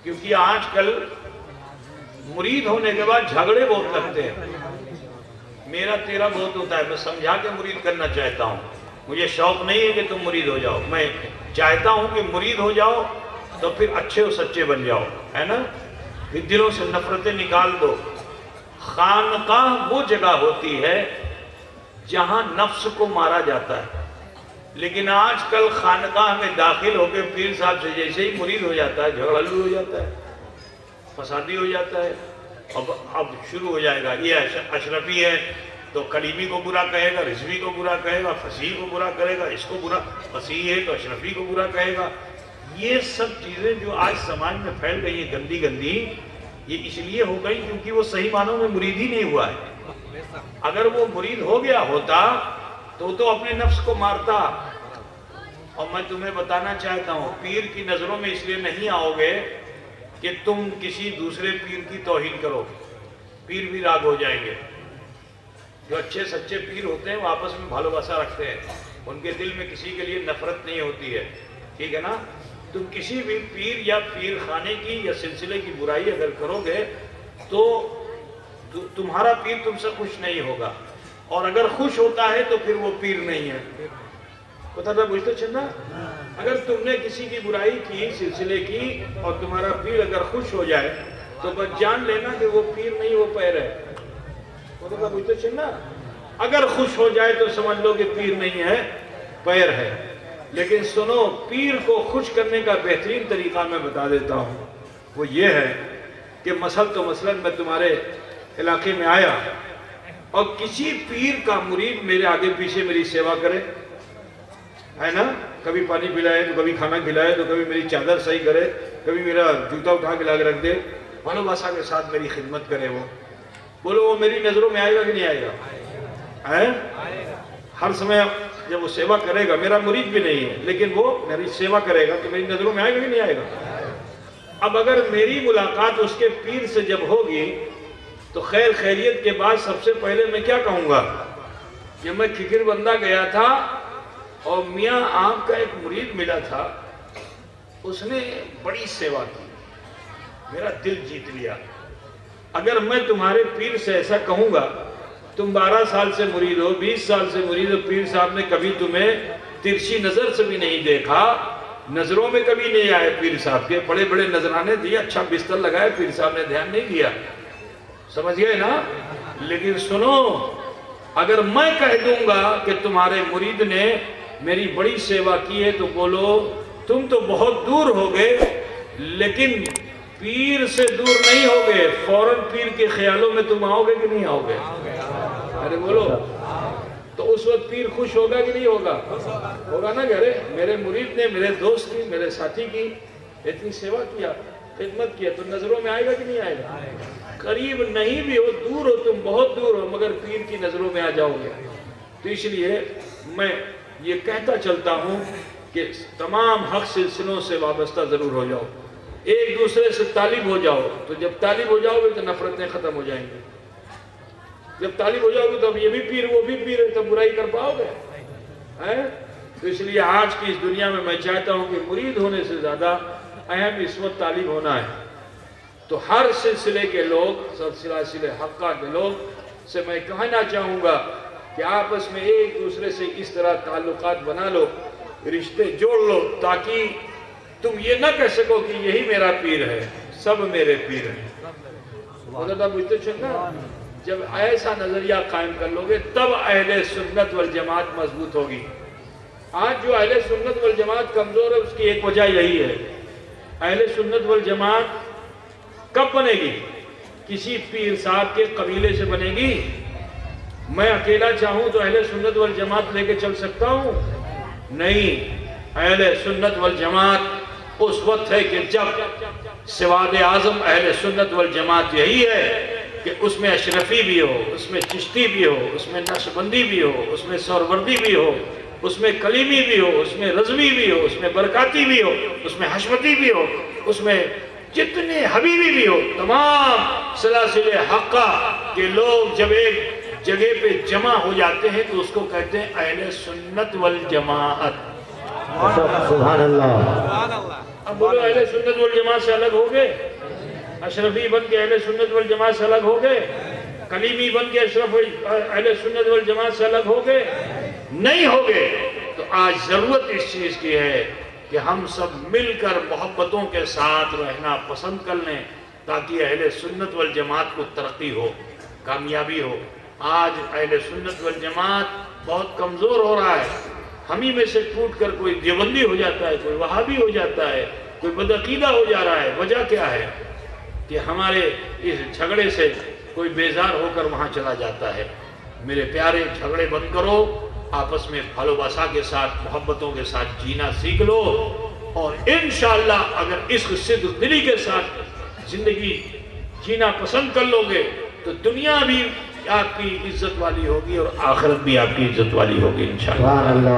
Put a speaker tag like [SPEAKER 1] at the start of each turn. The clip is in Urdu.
[SPEAKER 1] کیونکہ آج کل مرید ہونے کے بعد جھگڑے بہت لگتے ہیں، میرا تیرا بہت ہوتا ہے۔ میں سمجھا کے مرید کرنا چاہتا ہوں، مجھے شوق نہیں ہے کہ تم مرید ہو جاؤ، میں چاہتا ہوں کہ مرید ہو جاؤ تو پھر اچھے و سچے بن جاؤ، ہے نا، پھر دلوں سے نفرتیں نکال دو۔ خانقاہ وہ جگہ ہوتی ہے جہاں نفس کو مارا جاتا ہے، لیکن آج کل خانقاہ میں داخل ہو کے پیر صاحب سے جیسے ہی مرید ہو جاتا ہے جھگڑالو ہو جاتا ہے، فسادی ہو جاتا ہے۔ اب شروع ہو جائے گا، یہ اشرفی ہے تو کلیمی کو برا کہے گا، رضوی کو برا کہے گا، فصیح کو برا کرے گا، اس کو برا، فصیح ہے تو اشرفی کو برا کہے گا۔ یہ سب چیزیں جو آج سماج میں پھیل گئی ہیں گندی گندی، یہ اس لیے ہو گئی کیونکہ وہ صحیح معنوں میں مرید ہی نہیں ہوا ہے۔ اگر وہ مرید ہو گیا ہوتا تو اپنے نفس کو مارتا۔ اور میں تمہیں بتانا چاہتا ہوں، پیر کی نظروں میں اس لیے نہیں آؤ گے کہ تم کسی دوسرے پیر کی توہین کرو، پیر بھی راگ ہو جائیں گے۔ جو اچھے سچے پیر ہوتے ہیں وہ آپس میں بھالوباسا رکھتے ہیں، ان کے دل میں کسی کے لیے نفرت نہیں ہوتی ہے، ٹھیک ہے نا۔ تم کسی بھی پیر یا پیر خانے کی یا سلسلے کی برائی اگر کرو گے تو تمہارا پیر تم سے خوش نہیں ہوگا، اور اگر خوش ہوتا ہے تو پھر وہ پیر نہیں ہے۔ پتہ تھا بجھتے چندہ؟ اگر تم نے کسی کی برائی کی سلسلے کی اور تمہارا پیر اگر خوش ہو جائے تو بس جان لینا کہ وہ پیر نہیں، وہ پیر ہے۔ پتہ تھا بجھتے چندہ؟ اگر خوش ہو جائے تو سمجھ لو کہ پیر نہیں ہے، پیر ہے۔ لیکن سنو، پیر کو خوش کرنے کا بہترین طریقہ میں بتا دیتا ہوں، وہ یہ ہے کہ مثلاً میں تمہارے علاقے میں آیا اور کسی پیر کا مرید میرے آگے پیچھے میری سیوا کرے، ہے نا، کبھی پانی پلائے تو کبھی کھانا کھلائے تو کبھی میری چادر صحیح کرے، کبھی میرا جوتا اٹھا کے لا کے رکھ دے، بھالوباسا کے ساتھ میری خدمت کرے، وہ بولو وہ میری نظروں میں آئے گا کہ نہیں آئے گا؟ ہر سمے جب وہ سیوا کرے گا، میرا مرید بھی نہیں ہے لیکن وہ میری سیوا کرے گا تو میری نظروں میں آئے گا کہ نہیں آئے گا؟ اب اگر میری ملاقات اس کے پیر سے جب ہوگی تو خیر خیریت کے بعد سب سے پہلے میں کیا کہوں گا کہ میں کھکر بندہ گیا تھا اور میاں آپ کا ایک مرید ملا تھا، اس نے بڑی سیوا کی، میرا دل جیت لیا۔ اگر میں تمہارے پیر سے ایسا کہوں گا، تم 12 سال سے مرید ہو، 20 سال سے مرید ہو، پیر صاحب نے کبھی تمہیں ترچھی نظر سے بھی نہیں دیکھا، نظروں میں کبھی نہیں آئے پیر صاحب کے، بڑے بڑے نظرانے دیے، اچھا بستر لگائے، پیر صاحب نے دھیان نہیں دیا، سمجھ گئے نا؟ لیکن سنو، اگر میں کہہ دوں گا کہ تمہارے مرید نے میری بڑی سیوا کی ہے تو بولو تم تو بہت دور ہو گئے، لیکن پیر سے دور نہیں ہوگے، فوراً پیر کے خیالوں میں تم آؤ گے کہ نہیں آؤ گے؟ ارے بولو، تو اس وقت پیر خوش ہوگا کہ نہیں ہوگا؟ ہوگا نا کہ ارے میرے مرید نے میرے دوست کی، میرے ساتھی کی اتنی سیوا کیا، خدمت کیا، تو نظروں میں آئے گا کہ نہیں آئے گا؟ قریب نہیں بھی ہو، دور ہو، تم بہت دور ہو، مگر پیر کی نظروں میں آ جاؤ گے۔ تو اس لیے میں یہ کہتا چلتا ہوں کہ تمام حق سلسلوں سے وابستہ ضرور ہو جاؤ، ایک دوسرے سے طالب ہو جاؤ، تو جب طالب ہو جاؤ گے تو نفرتیں ختم ہو جائیں گی۔ جب طالب ہو جاؤ گے تو اب یہ بھی پیر وہ بھی پیر ہے، تب برائی کر پاؤ گے؟ تو اس لیے آج کی اس دنیا میں میں چاہتا ہوں کہ مرید ہونے سے زیادہ اہم اس وقت طالب ہونا ہے۔ تو ہر سلسلے کے لوگ، سلسلہ حقہ کے لوگ سے میں کہنا چاہوں گا کہ آپس میں ایک دوسرے سے اس طرح تعلقات بنا لو، رشتے جوڑ لو، تاکہ تم یہ نہ کہہ سکو کہ یہی میرا پیر ہے، سب میرے پیر ہیں۔ حضرت بجھتے چندہ، جب ایسا نظریہ قائم کر لو گے تب اہل سنت والجماعت مضبوط ہوگی۔ آج جو اہل سنت والجماعت کمزور ہے اس کی ایک وجہ یہی ہے۔ اہل سنت والجماعت کب بنے گی؟ کسی پیر صاحب کے قبیلے سے بنے گی؟ میں اکیلا چاہوں تو اہل سنت والجماعت لے کے چل سکتا ہوں؟ نہیں، اہل سنت والجماعت اس وقت ہے کہ جب سواد اعظم اہل سنت والجماعت یہی ہے کہ اس میں اشرفی بھی ہو، اس میں چشتی بھی ہو، اس میں نقشبندی بھی ہو، اس میں سہروردی بھی ہو، اس میں کلیمی بھی ہو، اس میں رضوی بھی ہو، اس میں برکاتی بھی ہو، اس میں حشمتی بھی ہو، اس میں جتنے حبیبی بھی ہو، تمام سلاسل حقہ کے لوگ جب ایک جگہ پہ جمع ہو جاتے ہیں تو اس کو کہتے ہیں اہل سنت والجماعت۔
[SPEAKER 2] سبحان اللہ.
[SPEAKER 1] اب بولو اہل سنت والجماعت سے الگ ہو گئے؟ اشرفی بن کے اہل سنت والجماعت سے الگ ہو گئے؟ کلیمی بن کے اہل سنت والجماعت سے الگ ہو گئے؟ نہیں ہو گئے. تو آج ضرورت اس چیز کی ہے کہ ہم سب مل کر محبتوں کے ساتھ رہنا پسند کر لیں تاکہ اہل سنت والجماعت کو ترقی ہو، کامیابی ہو. آج اہل سنت والجماعت بہت کمزور ہو رہا ہے. ہم ہی میں سے ٹوٹ کر کوئی دیوبندی ہو جاتا ہے، کوئی وہابی ہو جاتا ہے، کوئی بدعقیدہ ہو جا رہا ہے. وجہ کیا ہے؟ کہ ہمارے اس جھگڑے سے کوئی بیزار ہو کر وہاں چلا جاتا ہے. میرے پیارے، جھگڑے بند کرو، آپس میں بھالوباسا کے ساتھ، محبتوں کے ساتھ جینا سیکھ لو، اور انشاءاللہ اگر اس صدق دلی کے ساتھ زندگی جینا پسند کر لو گے تو دنیا بھی آپ کی عزت والی ہوگی اور آخرت بھی آپ کی عزت والی ہوگی انشاءاللہ.